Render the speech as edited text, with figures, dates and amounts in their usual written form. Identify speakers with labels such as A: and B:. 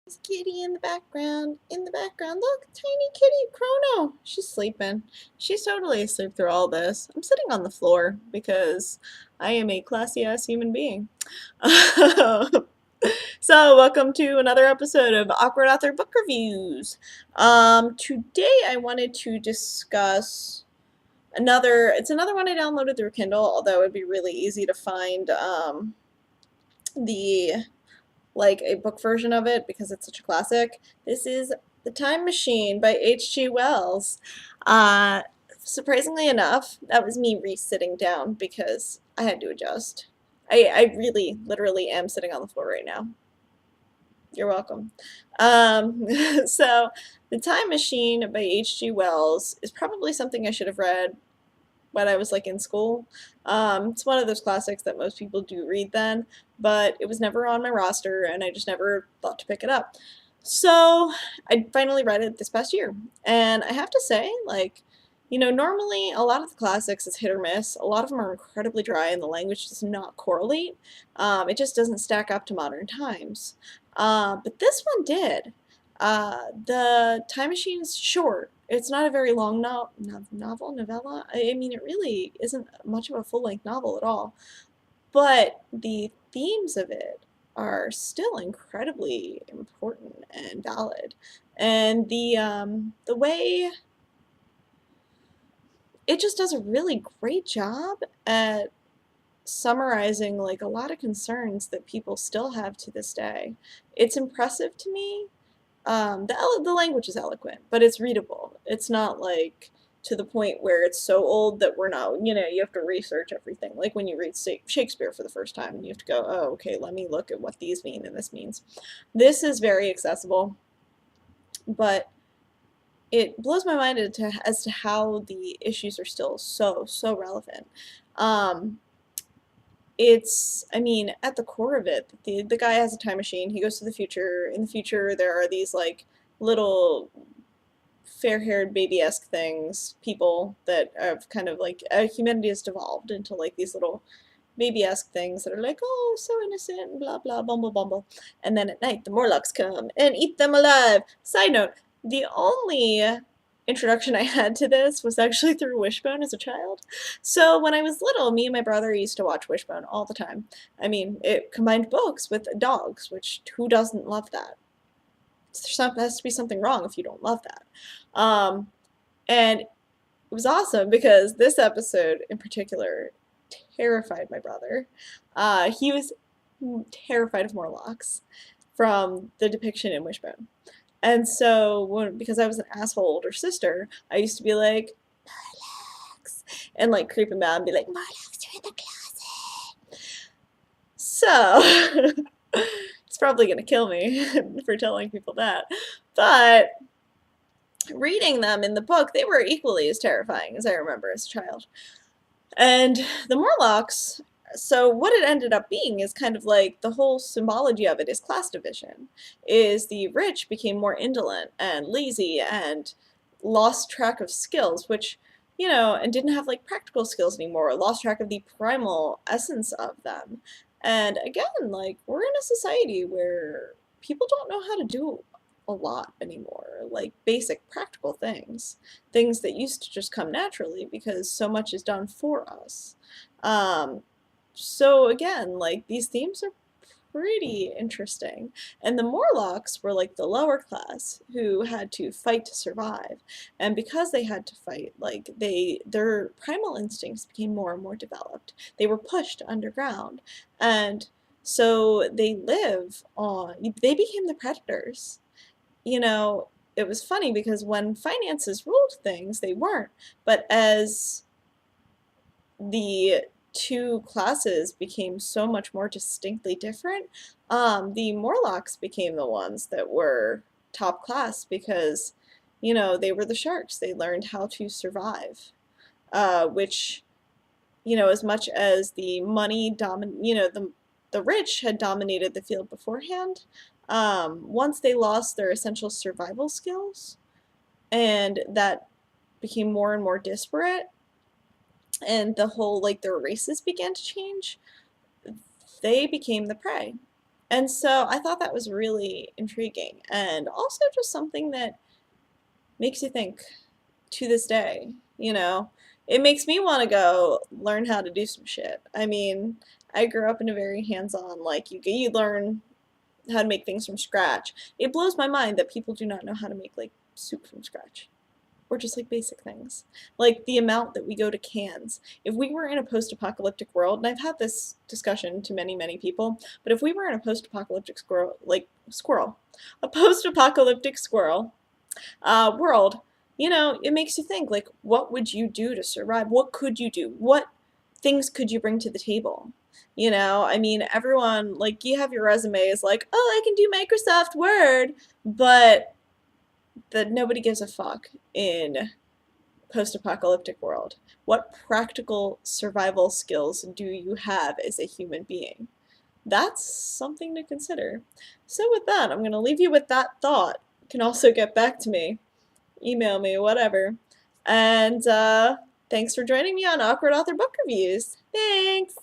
A: There's a kitty in the background. Look, tiny kitty Chrono. She's sleeping. She's totally asleep through all this. I'm sitting on the floor because I am a classy ass human being. So, welcome to another episode of Awkward Author Book Reviews. Today I wanted to discuss it's another one I downloaded through Kindle, although it'd be really easy to find the like a book version of it because it's such a classic. This is The Time Machine by H.G. Wells. Uh, Surprisingly enough, that was me re-sitting down because I had to adjust. I really, literally am sitting on the floor right now. You're welcome. So, The Time Machine by H.G. Wells is probably something I should have read when I was like in school. It's one of those classics that most people do read then, but it was never on my roster and I just never thought to pick it up. So I finally read it this past year, and I have to say, like, normally a lot of the classics is hit or miss. A lot of them are incredibly dry and the language does not correlate. It just doesn't stack up to modern times. But this one did. The Time Machine's short. It's not a very long novella. I mean, it really isn't much of a full-length novel at all. But the themes of it are still incredibly important and valid. And the way it just does a really great job at summarizing like a lot of concerns that people still have to this day. It's impressive to me. The language is eloquent, but it's readable. It's not like to the point where it's so old that we're not, you have to research everything. Like when you read Shakespeare for the first time, you have to go, oh, okay, let me look at what these mean and this means. This is very accessible, but it blows my mind as to how the issues are still so relevant. I mean, at the core of it, the guy has a time machine. He goes to the future. In the future, there are these like little fair-haired baby-esque things, people that have kind of like humanity has devolved into like these little baby-esque things that are like, oh, so innocent, blah blah, bumble bumble. And then at night, the Morlocks come and eat them alive. Side note: the only introduction I had to this was actually through Wishbone as a child. So when I was little, me and my brother used to watch Wishbone all the time. I mean, it combined books with dogs, which who doesn't love that? There has to be something wrong if you don't love that. And it was awesome because this episode in particular terrified my brother. He was terrified of Morlocks from the depiction in Wishbone. And so, because I was an asshole older sister, I used to be like, Morlocks, and like creep him out and be like, Morlocks, you're in the closet. So, he's probably going to kill me for telling people that. But reading them in the book, they were equally as terrifying as I remember as a child. And the Morlocks, so what it ended up being is kind of like the whole symbology of it is class division. Is the rich became more indolent and lazy and lost track of skills, which, and didn't have like practical skills anymore, lost track of the primal essence of them. And again, like we're in a society where people don't know how to do a lot anymore, like basic practical things that used to just come naturally because so much is done for us. So again, like these themes are pretty interesting. And the Morlocks were like the lower class who had to fight to survive. And because they had to fight, like their primal instincts became more and more developed. They were pushed underground. And so they became the predators. It was funny because when finances ruled things, they weren't. But as the two classes became so much more distinctly different, the Morlocks became the ones that were top class because, they were the sharks. They learned how to survive, which, as much as the money the rich had dominated the field beforehand, once they lost their essential survival skills, and that became more and more disparate, and the whole, like, their races began to change, they became the prey. And so I thought that was really intriguing and also just something that makes you think to this day, you know. It makes me want to go learn how to do some shit. I mean, I grew up in a very hands-on, like you learn how to make things from scratch. It blows my mind that people do not know how to make like soup from scratch or just like basic things. Like the amount that we go to cans. If we were in a post-apocalyptic world, and I've had this discussion to many, many people, but if we were in a post-apocalyptic a post-apocalyptic squirrel world, you know, it makes you think like, what would you do to survive? What could you do? What things could you bring to the table? You know, I mean, everyone, like, you have your resumes like, oh, I can do Microsoft Word, but that nobody gives a fuck in post-apocalyptic world. What practical survival skills do you have as a human being? That's something to consider. So with that, I'm going to leave you with that thought. You can also get back to me, email me, whatever. And thanks for joining me on Awkward Author Book Reviews. Thanks!